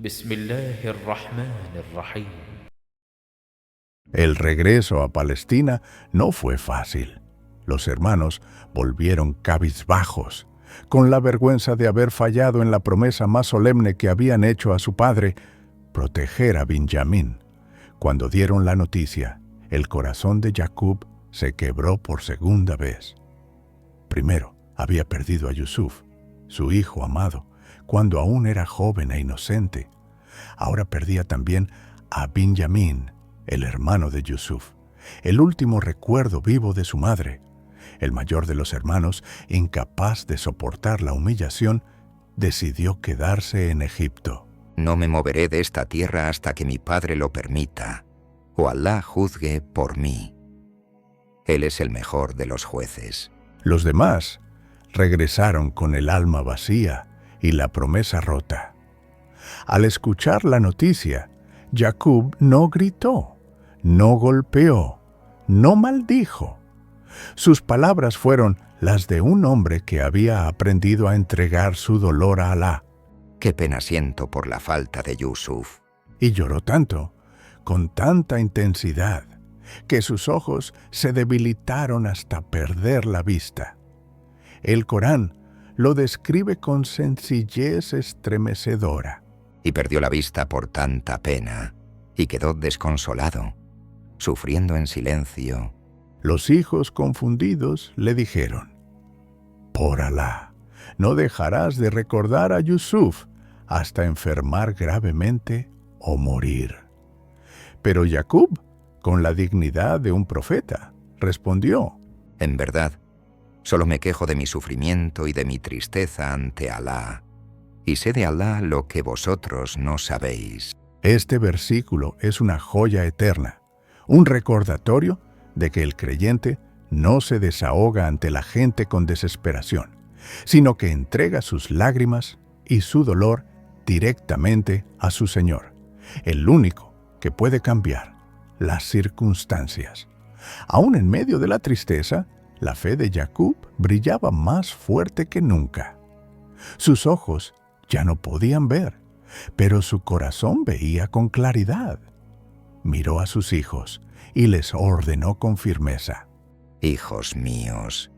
بسم الله الرحمن الرحيم. El regreso a Palestina no fue fácil. Los hermanos volvieron cabizbajos, con la vergüenza de haber fallado en la promesa más solemne que habían hecho a su padre, proteger a Benjamín. Cuando dieron la noticia, el corazón de Jacob se quebró por segunda vez. Primero, había perdido a Yusuf, su hijo amado, cuando aún era joven e inocente. Ahora perdía también a Benjamín, el hermano de Yusuf, el último recuerdo vivo de su madre. El mayor de los hermanos, incapaz de soportar la humillación, decidió quedarse en Egipto. No me moveré de esta tierra hasta que mi padre lo permita, o Alá juzgue por mí. Él es el mejor de los jueces. Los demás regresaron con el alma vacía y la promesa rota. Al escuchar la noticia, Jacob no gritó, no golpeó, no maldijo. Sus palabras fueron las de un hombre que había aprendido a entregar su dolor a Alá. Qué pena siento por la falta de Yusuf. Y lloró tanto, con tanta intensidad, que sus ojos se debilitaron hasta perder la vista. El Corán lo describe con sencillez estremecedora. Y perdió la vista por tanta pena, y quedó desconsolado, sufriendo en silencio. Los hijos confundidos le dijeron: «Por Alá, no dejarás de recordar a Yusuf hasta enfermar gravemente o morir». Pero Jacob, con la dignidad de un profeta, respondió: En verdad, solo me quejo de mi sufrimiento y de mi tristeza ante Alá, y sé de Alá lo que vosotros no sabéis. Este versículo es una joya eterna, un recordatorio de que el creyente no se desahoga ante la gente con desesperación, sino que entrega sus lágrimas y su dolor directamente a su Señor, el único que puede cambiar las circunstancias. Aún en medio de la tristeza, la fe de Jacob brillaba más fuerte que nunca. Sus ojos ya no podían ver, pero su corazón veía con claridad. Miró a sus hijos y les ordenó con firmeza: Hijos míos,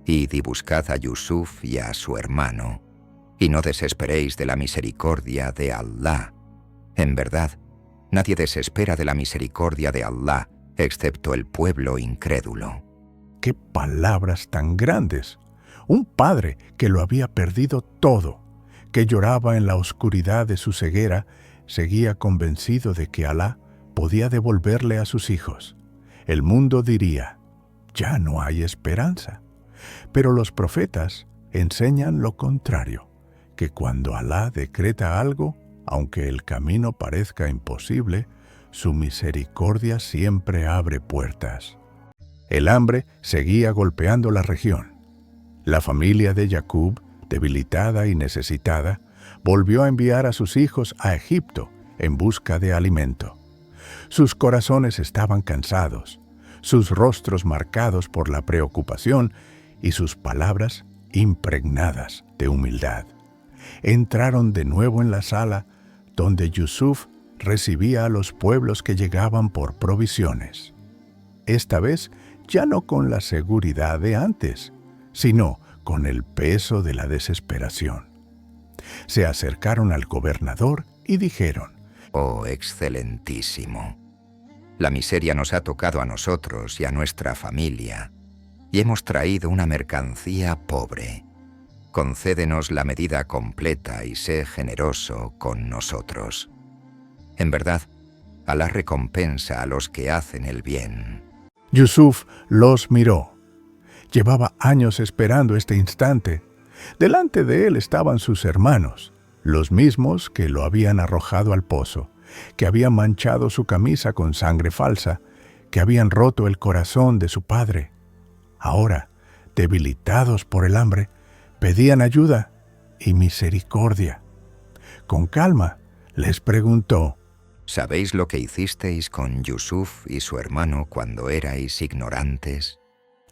id y buscad a Yusuf y a su hermano, y no desesperéis de la misericordia de Alá. En verdad, nadie desespera de la misericordia de Alá, excepto el pueblo incrédulo. ¡Qué palabras tan grandes! Un padre que lo había perdido todo, que lloraba en la oscuridad de su ceguera, seguía convencido de que Alá podía devolverle a sus hijos. El mundo diría: ya no hay esperanza. Pero los profetas enseñan lo contrario, que cuando Alá decreta algo, aunque el camino parezca imposible, su misericordia siempre abre puertas. El hambre seguía golpeando la región. La familia de Jacob, debilitada y necesitada, volvió a enviar a sus hijos a Egipto en busca de alimento. Sus corazones estaban cansados, sus rostros marcados por la preocupación y sus palabras impregnadas de humildad. Entraron de nuevo en la sala donde Yusuf recibía a los pueblos que llegaban por provisiones. Esta vez ya no con la seguridad de antes, sino con el peso de la desesperación. Se acercaron al gobernador y dijeron: Oh excelentísimo, la miseria nos ha tocado a nosotros y a nuestra familia, y hemos traído una mercancía pobre. Concédenos la medida completa y sé generoso con nosotros. En verdad, Alá recompensa a los que hacen el bien. Yusuf los miró. Llevaba años esperando este instante. Delante de él estaban sus hermanos, los mismos que lo habían arrojado al pozo, que habían manchado su camisa con sangre falsa, que habían roto el corazón de su padre. Ahora, debilitados por el hambre, pedían ayuda y misericordia. Con calma, les preguntó: ¿Sabéis lo que hicisteis con Yusuf y su hermano cuando erais ignorantes?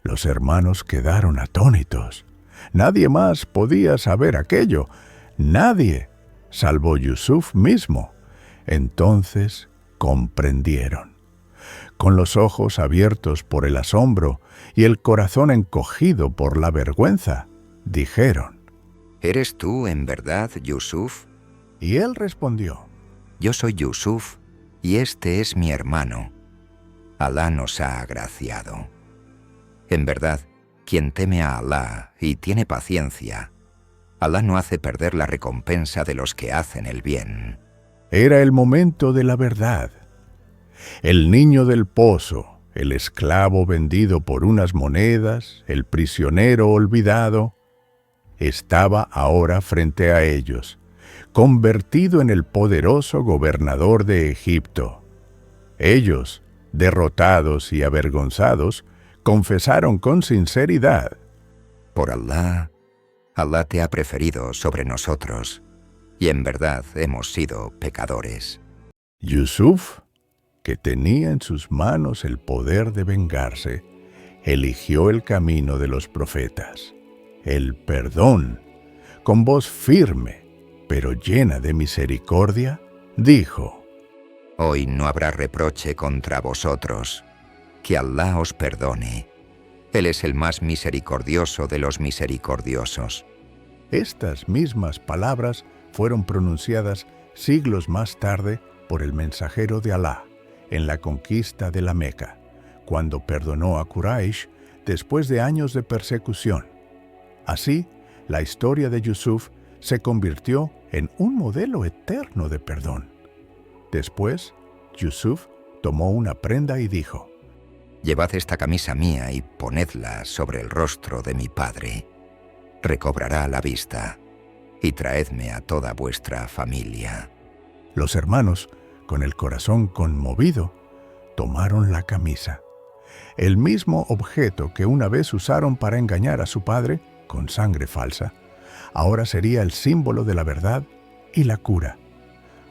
Los hermanos quedaron atónitos. Nadie más podía saber aquello. Nadie, salvo Yusuf mismo. Entonces comprendieron. Con los ojos abiertos por el asombro y el corazón encogido por la vergüenza, dijeron: ¿Eres tú, en verdad, Yusuf? Y él respondió: Yo soy Yusuf, y este es mi hermano. Alá nos ha agraciado. En verdad, quien teme a Alá y tiene paciencia, Alá no hace perder la recompensa de los que hacen el bien. Era el momento de la verdad. El niño del pozo, el esclavo vendido por unas monedas, el prisionero olvidado, estaba ahora frente a ellos, convertido en el poderoso gobernador de Egipto. Ellos, derrotados y avergonzados, confesaron con sinceridad: Por Alá, Alá te ha preferido sobre nosotros, y en verdad hemos sido pecadores. Yusuf, que tenía en sus manos el poder de vengarse, eligió el camino de los profetas, el perdón. Con voz firme, pero llena de misericordia, dijo: Hoy no habrá reproche contra vosotros. Que Alá os perdone. Él es el más misericordioso de los misericordiosos. Estas mismas palabras fueron pronunciadas siglos más tarde por el mensajero de Alá en la conquista de la Meca, cuando perdonó a Quraysh después de años de persecución. Así, la historia de Yusuf se convirtió en un modelo eterno de perdón. Después, Yusuf tomó una prenda y dijo: Llevad esta camisa mía y ponedla sobre el rostro de mi padre. Recobrará la vista, y traedme a toda vuestra familia. Los hermanos, con el corazón conmovido, tomaron la camisa, el mismo objeto que una vez usaron para engañar a su padre con sangre falsa. Ahora sería el símbolo de la verdad y la cura.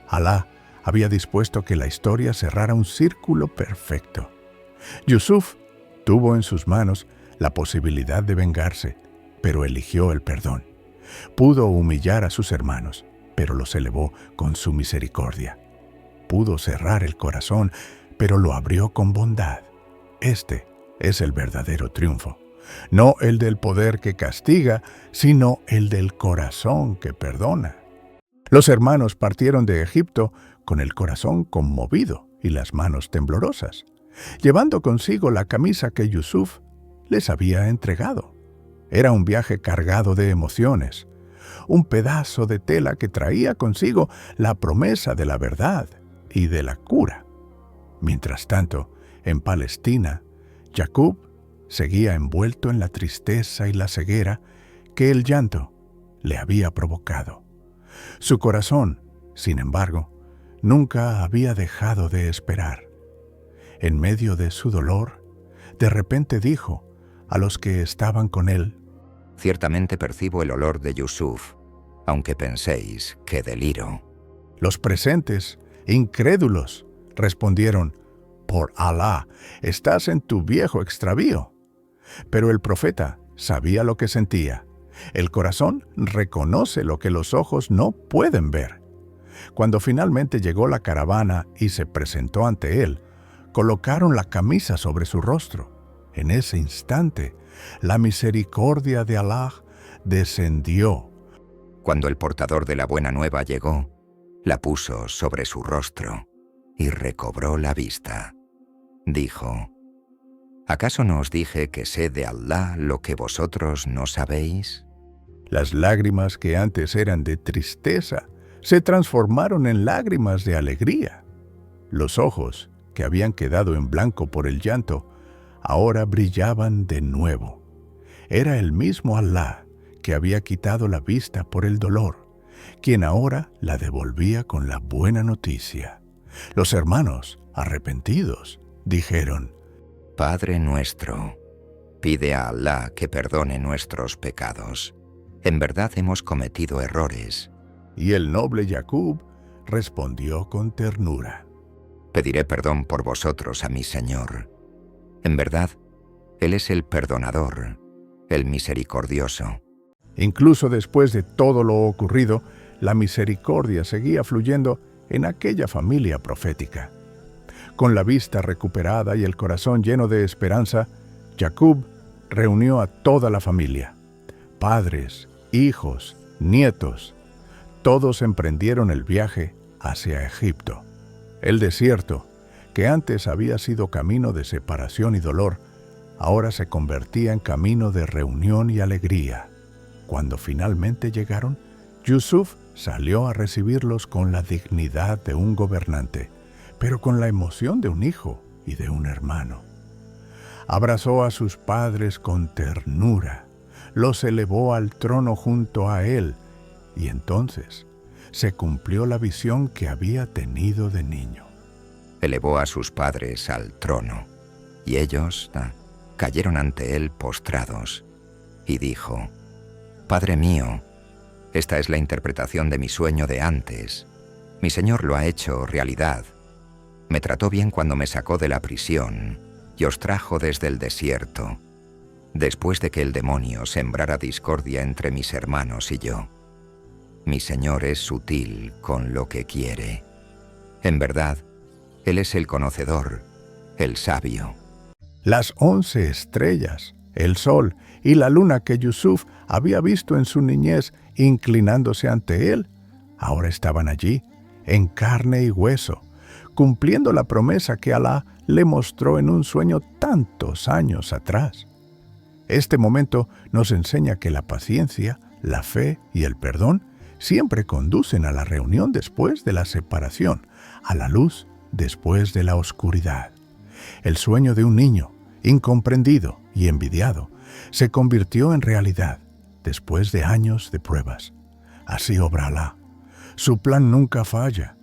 Alá había dispuesto que la historia cerrara un círculo perfecto. Yusuf tuvo en sus manos la posibilidad de vengarse, pero eligió el perdón. Pudo humillar a sus hermanos, pero los elevó con su misericordia. Pudo cerrar el corazón, pero lo abrió con bondad. Este es el verdadero triunfo. No el del poder que castiga, sino el del corazón que perdona. Los hermanos partieron de Egipto con el corazón conmovido y las manos temblorosas, llevando consigo la camisa que Yusuf les había entregado. Era un viaje cargado de emociones, un pedazo de tela que traía consigo la promesa de la verdad y de la cura. Mientras tanto, en Palestina, Jacob seguía envuelto en la tristeza y la ceguera que el llanto le había provocado. Su corazón, sin embargo, nunca había dejado de esperar. En medio de su dolor, de repente dijo a los que estaban con él: Ciertamente percibo el olor de Yusuf, aunque penséis que deliro. Los presentes, incrédulos, respondieron: Por Alá, estás en tu viejo extravío. Pero el profeta sabía lo que sentía. El corazón reconoce lo que los ojos no pueden ver. Cuando finalmente llegó la caravana y se presentó ante él, colocaron la camisa sobre su rostro. En ese instante, la misericordia de Alá descendió. Cuando el portador de la buena nueva llegó, la puso sobre su rostro y recobró la vista. Dijo: ¿Acaso no os dije que sé de Alá lo que vosotros no sabéis? Las lágrimas que antes eran de tristeza se transformaron en lágrimas de alegría. Los ojos, que habían quedado en blanco por el llanto, ahora brillaban de nuevo. Era el mismo Alá que había quitado la vista por el dolor, quien ahora la devolvía con la buena noticia. Los hermanos, arrepentidos, dijeron: Padre nuestro, pide a Alá que perdone nuestros pecados. En verdad hemos cometido errores. Y el noble Jacob respondió con ternura: Pediré perdón por vosotros a mi Señor. En verdad, Él es el perdonador, el misericordioso. Incluso después de todo lo ocurrido, la misericordia seguía fluyendo en aquella familia profética. Con la vista recuperada y el corazón lleno de esperanza, Jacob reunió a toda la familia. Padres, hijos, nietos, todos emprendieron el viaje hacia Egipto. El desierto, que antes había sido camino de separación y dolor, ahora se convertía en camino de reunión y alegría. Cuando finalmente llegaron, Yusuf salió a recibirlos con la dignidad de un gobernante, pero con la emoción de un hijo y de un hermano. Abrazó a sus padres con ternura, los elevó al trono junto a él, y entonces se cumplió la visión que había tenido de niño. Elevó a sus padres al trono, y ellos cayeron ante él postrados, y dijo: «Padre mío, esta es la interpretación de mi sueño de antes. Mi Señor lo ha hecho realidad. Me trató bien cuando me sacó de la prisión y os trajo desde el desierto, después de que el demonio sembrara discordia entre mis hermanos y yo. Mi Señor es sutil con lo que quiere. En verdad, Él es el conocedor, el sabio». Las 11 estrellas, el sol y la luna que Yusuf había visto en su niñez inclinándose ante él, ahora estaban allí, en carne y hueso, cumpliendo la promesa que Alá le mostró en un sueño tantos años atrás. Este momento nos enseña que la paciencia, la fe y el perdón siempre conducen a la reunión después de la separación, a la luz después de la oscuridad. El sueño de un niño, incomprendido y envidiado, se convirtió en realidad después de años de pruebas. Así obra Alá. Su plan nunca falla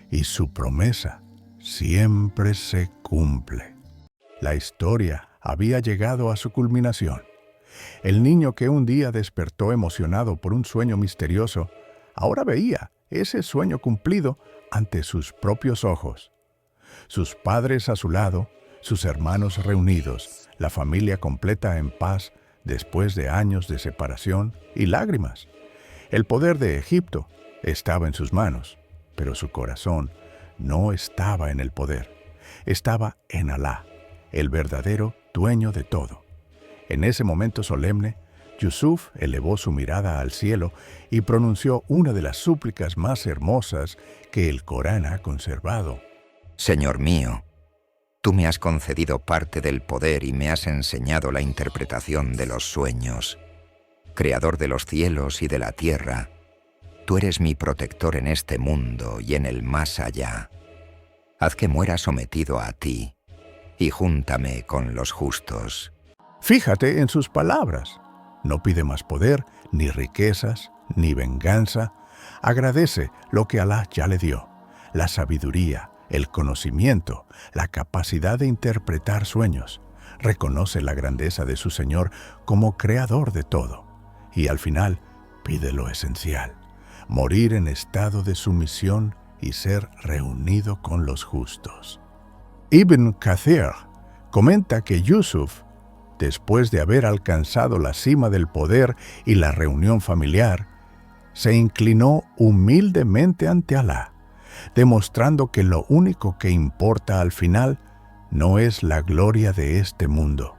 y su promesa siempre se cumple. La historia había llegado a su culminación. El niño que un día despertó emocionado por un sueño misterioso, ahora veía ese sueño cumplido ante sus propios ojos. Sus padres a su lado, sus hermanos reunidos, la familia completa en paz después de años de separación y lágrimas. El poder de Egipto estaba en sus manos, pero su corazón no estaba en el poder. Estaba en Alá, el verdadero dueño de todo. En ese momento solemne, Yusuf elevó su mirada al cielo y pronunció una de las súplicas más hermosas que el Corán ha conservado. «Señor mío, tú me has concedido parte del poder y me has enseñado la interpretación de los sueños. Creador de los cielos y de la tierra, tú eres mi protector en este mundo y en el más allá. Haz que muera sometido a ti y júntame con los justos». Fíjate en sus palabras. No pide más poder, ni riquezas, ni venganza. Agradece lo que Alá ya le dio: la sabiduría, el conocimiento, la capacidad de interpretar sueños. Reconoce la grandeza de su Señor como creador de todo. Y al final, pide lo esencial: morir en estado de sumisión y ser reunido con los justos. Ibn Kathir comenta que Yusuf, después de haber alcanzado la cima del poder y la reunión familiar, se inclinó humildemente ante Alá, demostrando que lo único que importa al final no es la gloria de este mundo,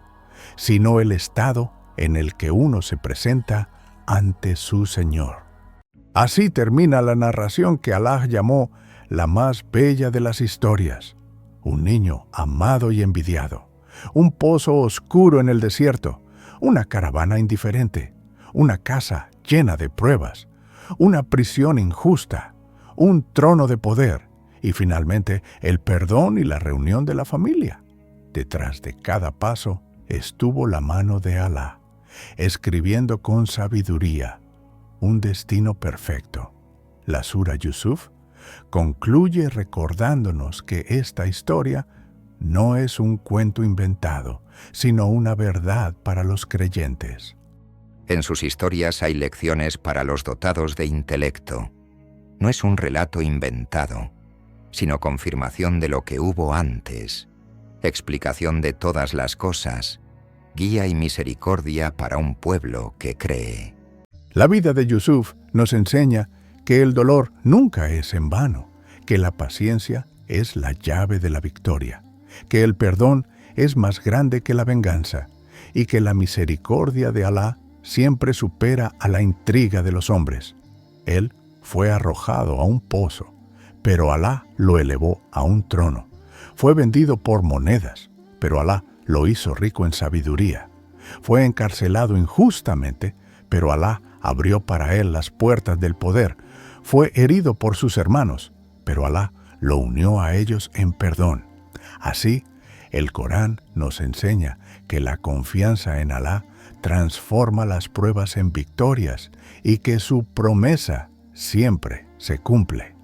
sino el estado en el que uno se presenta ante su Señor. Así termina la narración que Alá llamó la más bella de las historias: un niño amado y envidiado, un pozo oscuro en el desierto, una caravana indiferente, una casa llena de pruebas, una prisión injusta, un trono de poder y finalmente el perdón y la reunión de la familia. Detrás de cada paso estuvo la mano de Alá, escribiendo con sabiduría un destino perfecto. La sura Yusuf concluye recordándonos que esta historia no es un cuento inventado, sino una verdad para los creyentes. En sus historias hay lecciones para los dotados de intelecto. No es un relato inventado, sino confirmación de lo que hubo antes, explicación de todas las cosas, guía y misericordia para un pueblo que cree. La vida de Yusuf nos enseña que el dolor nunca es en vano, que la paciencia es la llave de la victoria, que el perdón es más grande que la venganza, y que la misericordia de Alá siempre supera a la intriga de los hombres. Él fue arrojado a un pozo, pero Alá lo elevó a un trono. Fue vendido por monedas, pero Alá lo hizo rico en sabiduría. Fue encarcelado injustamente, pero Alá abrió para él las puertas del poder. Fue herido por sus hermanos, pero Alá lo unió a ellos en perdón. Así, el Corán nos enseña que la confianza en Alá transforma las pruebas en victorias y que su promesa siempre se cumple.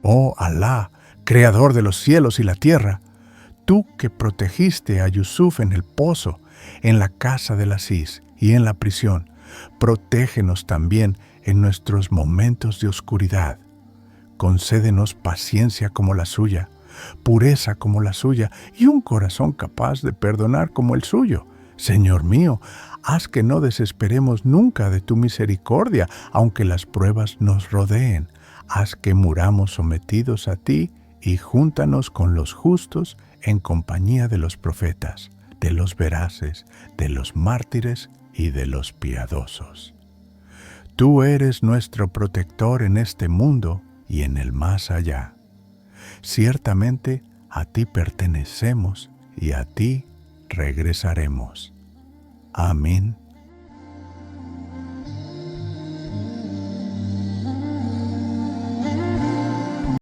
Oh Alá, Creador de los cielos y la tierra, tú que protegiste a Yusuf en el pozo, en la casa del Asís y en la prisión, protégenos también en nuestros momentos de oscuridad. Concédenos paciencia como la suya, pureza como la suya y un corazón capaz de perdonar como el suyo. Señor mío, haz que no desesperemos nunca de tu misericordia, aunque las pruebas nos rodeen. Haz que muramos sometidos a ti y júntanos con los justos en compañía de los profetas, de los veraces, de los mártires y de los piadosos. Tú eres nuestro protector en este mundo y en el más allá. Ciertamente a ti pertenecemos y a ti regresaremos. Amén